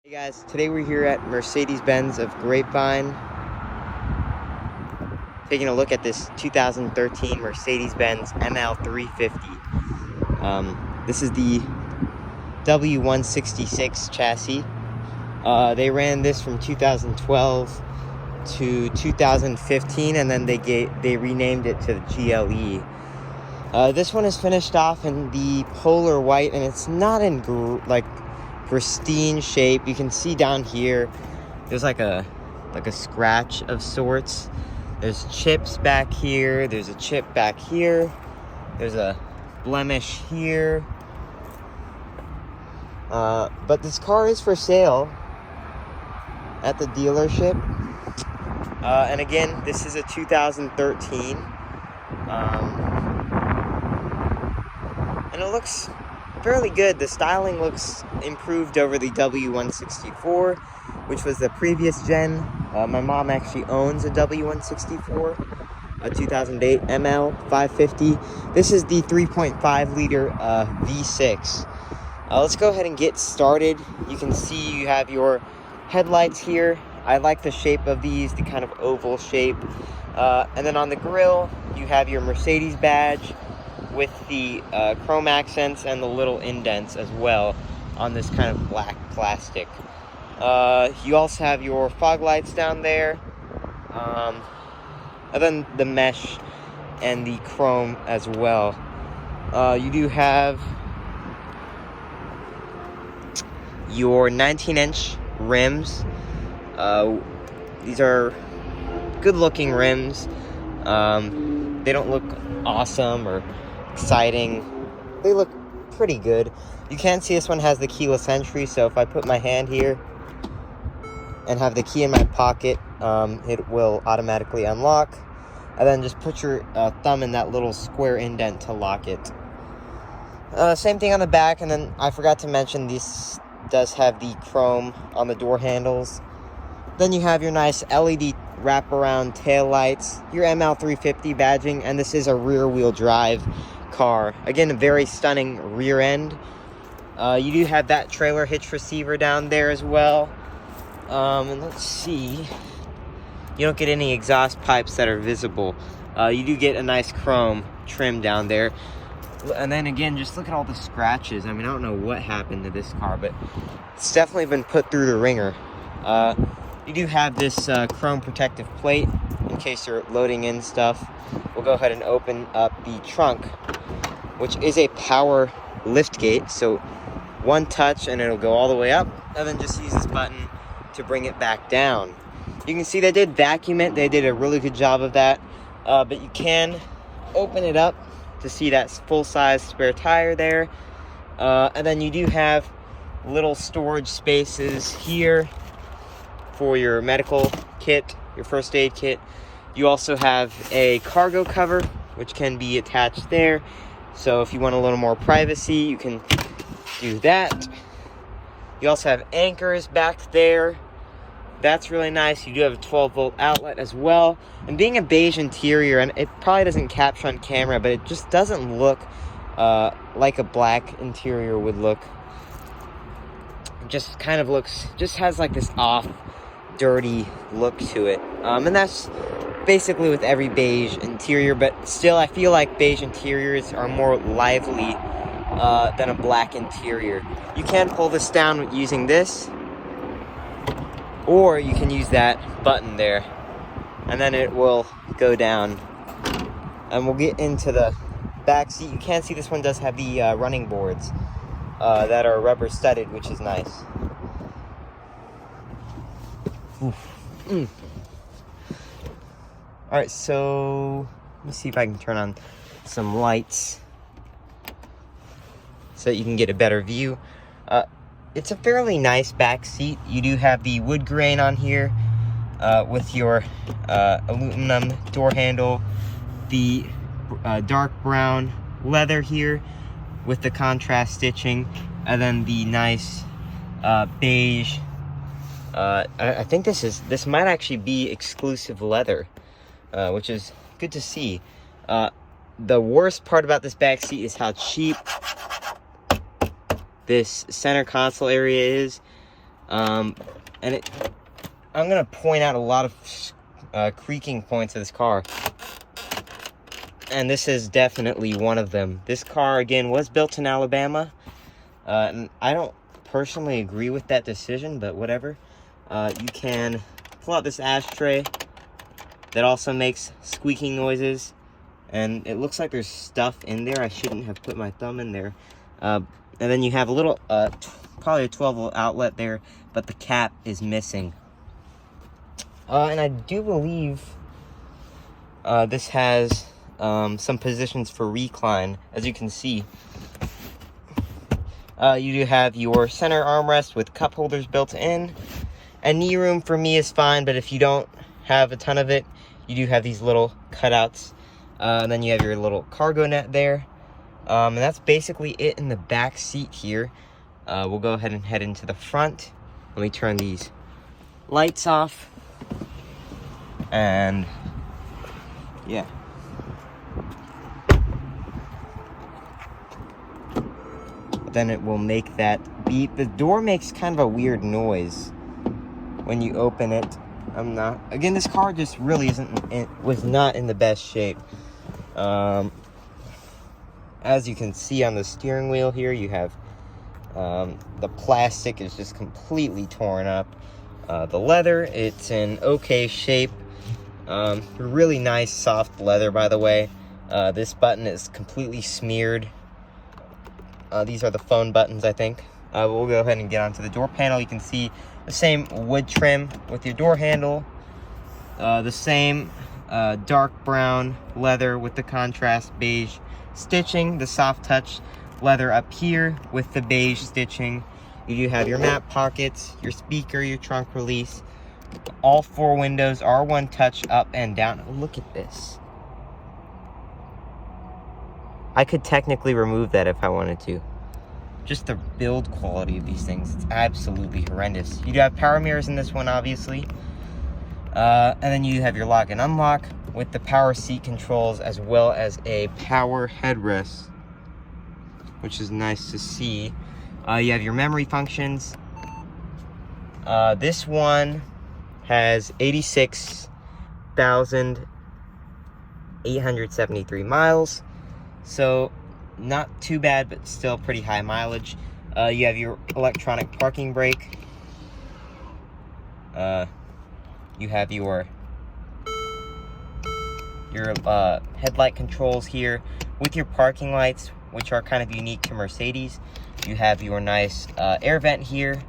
Hey guys, today we're here at Mercedes-Benz of Grapevine, taking a look at this 2013 Mercedes-Benz ML350. This is the W166 chassis. They ran this from 2012 to 2015, and then they renamed it to the GLE. This one is finished off in the polar white, and it's not in pristine shape. You can see down here there's like a scratch of sorts. There's chips back here, there's a chip back here, there's a blemish here, but this car is for sale at the dealership. And again, this is a 2013, and it looks fairly good. The styling looks improved over the W164, which was the previous gen. My mom actually owns a W164, a 2008 ML350. This is the 3.5 liter V6. Let's go ahead and get started. You can see you have your headlights here. I like the shape of these, the kind of oval shape. And then on the grille, you have your Mercedes badge with the chrome accents and the little indents as well on this kind of black plastic. You also have your fog lights down there, and then the mesh and the chrome as well. You do have your 19-inch rims. These are good looking rims. They don't look awesome or exciting. They look pretty good. You can see this one has the keyless entry, so if I put my hand here and have the key in my pocket, it will automatically unlock, and then just put your thumb in that little square indent to lock it. Same thing on the back, and then I forgot to mention this does have the chrome on the door handles. Then you have your nice LED wraparound tail lights, your ML350 badging, and this is a rear wheel drive car. Again, a very stunning rear end. You do have that trailer hitch receiver down there as well. And let's see, you don't get any exhaust pipes that are visible. You do get a nice chrome trim down there. And then again, just look at all the scratches. I mean, I don't know what happened to this car, but it's definitely been put through the ringer. You do have this chrome protective plate in case you're loading in stuff. We'll go ahead and open up the trunk, which is a power lift gate. So one touch and it'll go all the way up, and then just use this button to bring it back down. You can see they did vacuum it. They did a really good job of that. But you can open it up to see that full-size spare tire there. And then you do have little storage spaces here for your medical kit, your first aid kit. You also have a cargo cover, which can be attached there. So if you want a little more privacy, you can do that. You also have anchors back there. That's really nice. You do have a 12-volt outlet as well. And being a beige interior, and it probably doesn't capture on camera, but it just doesn't look like a black interior would look. It just kind of looks, just has like this off, dirty look to it. And that's basically with every beige interior, but still I feel like beige interiors are more lively than a black interior. You can pull this down using this, or you can use that button there, and then it will go down. And we'll get into the back seat. You can see this one does have the running boards that are rubber studded, which is nice. Alright, so let me see if I can turn on some lights so that you can get a better view. It's a fairly nice back seat. You do have the wood grain on here with your aluminum door handle, the dark brown leather here with the contrast stitching, and then the nice beige. I think this might actually be exclusive leather, which is good to see. The worst part about this back seat is how cheap this center console area is. And I'm gonna point out a lot of creaking points of this car, and this is definitely one of them. This car, again, was built in Alabama, and I don't personally agree with that decision, but whatever. You can pull out this ashtray that also makes squeaking noises, and it looks like there's stuff in there. I shouldn't have put my thumb in there. And then you have a little, probably a 12-volt outlet there, but the cap is missing. And I do believe this has some positions for recline, as you can see. You do have your center armrest with cup holders built in. And knee room for me is fine, but if you don't have a ton of it, you do have these little cutouts. And then you have your little cargo net there. And that's basically it in the back seat here. We'll go ahead and head into the front. Let me turn these lights off. And yeah. Then it will make that beep. The door makes kind of a weird noise when you open it. Again, this car just really was not in the best shape. As you can see on the steering wheel here, you have the plastic is just completely torn up. The leather, it's in okay shape. Really nice soft leather, by the way. This button is completely smeared. These are the phone buttons, I think. We'll go ahead and get onto the door panel. You can see the same wood trim with your door handle. The same dark brown leather with the contrast beige stitching. The soft touch leather up here with the beige stitching. You do have your map pockets, your speaker, your trunk release. All 4 windows are one touch up and down. Oh, look at this. I could technically remove that if I wanted to. Just the build quality of these things, it's absolutely horrendous. You do have power mirrors in this one, obviously. And then you have your lock and unlock with the power seat controls, as well as a power headrest, which is nice to see. You have your memory functions. This one has 86,873 miles. So not too bad, but still pretty high mileage. You have your electronic parking brake. You have your headlight controls here with your parking lights, which are kind of unique to Mercedes. You have your nice air vent here.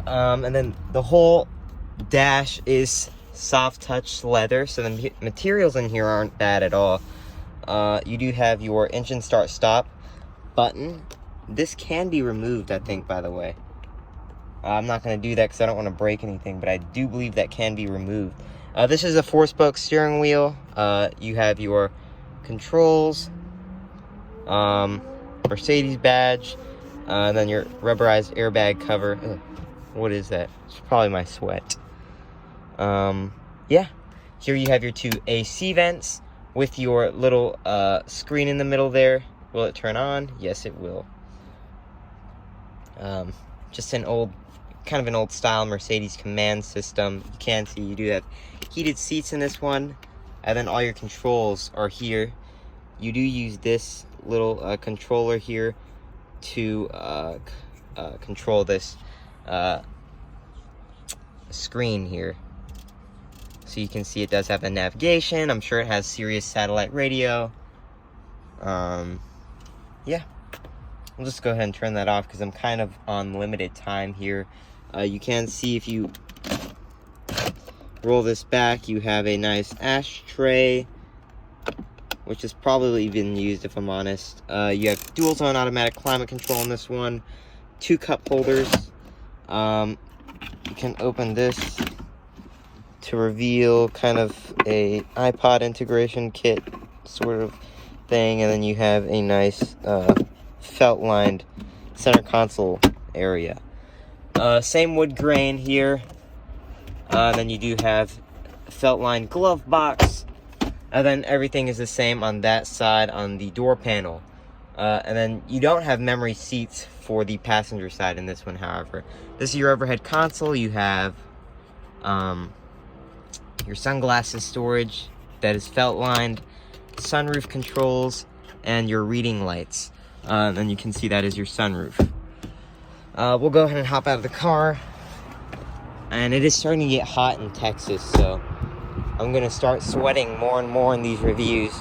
And then the whole dash is soft touch leather, so the materials in here aren't bad at all. You do have your engine start stop button. This can be removed, I think, by the way. I'm not going to do that because I don't want to break anything, but I do believe that can be removed. This is a 4-spoke steering wheel. You have your controls, Mercedes badge, and then your rubberized airbag cover. Ugh, what is that? It's probably my sweat. Yeah. Here you have your 2 AC vents with your little screen in the middle there. Will it turn on? Yes, it will. Just kind of an old style Mercedes command system. You can see you do have heated seats in this one, and then all your controls are here. You do use this little controller here to control this screen here. So you can see it does have the navigation. I'm sure it has Sirius satellite radio. Yeah. I'll just go ahead and turn that off because I'm kind of on limited time here. You can see if you roll this back, you have a nice ashtray, which has probably been used, if I'm honest. You have dual zone automatic climate control in this one. 2 cup holders. You can open this to reveal kind of a iPod integration kit sort of thing, and then you have a nice felt-lined center console area. Same wood grain here. Then you do have felt-lined glove box, and then everything is the same on that side on the door panel. And then you don't have memory seats for the passenger side in this one, however. This is your overhead console. You have your sunglasses storage that is felt lined, sunroof controls, and your reading lights. And you can see that is your sunroof. We'll go ahead and hop out of the car. And it is starting to get hot in Texas, so I'm going to start sweating more and more in these reviews.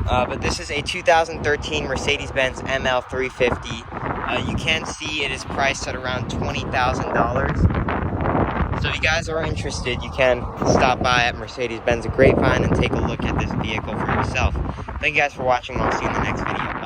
But this is a 2013 Mercedes-Benz ML350. You can see it is priced at around $20,000. So if you guys are interested, you can stop by at Mercedes-Benz of Grapevine and take a look at this vehicle for yourself. Thank you guys for watching. I'll see you in the next video.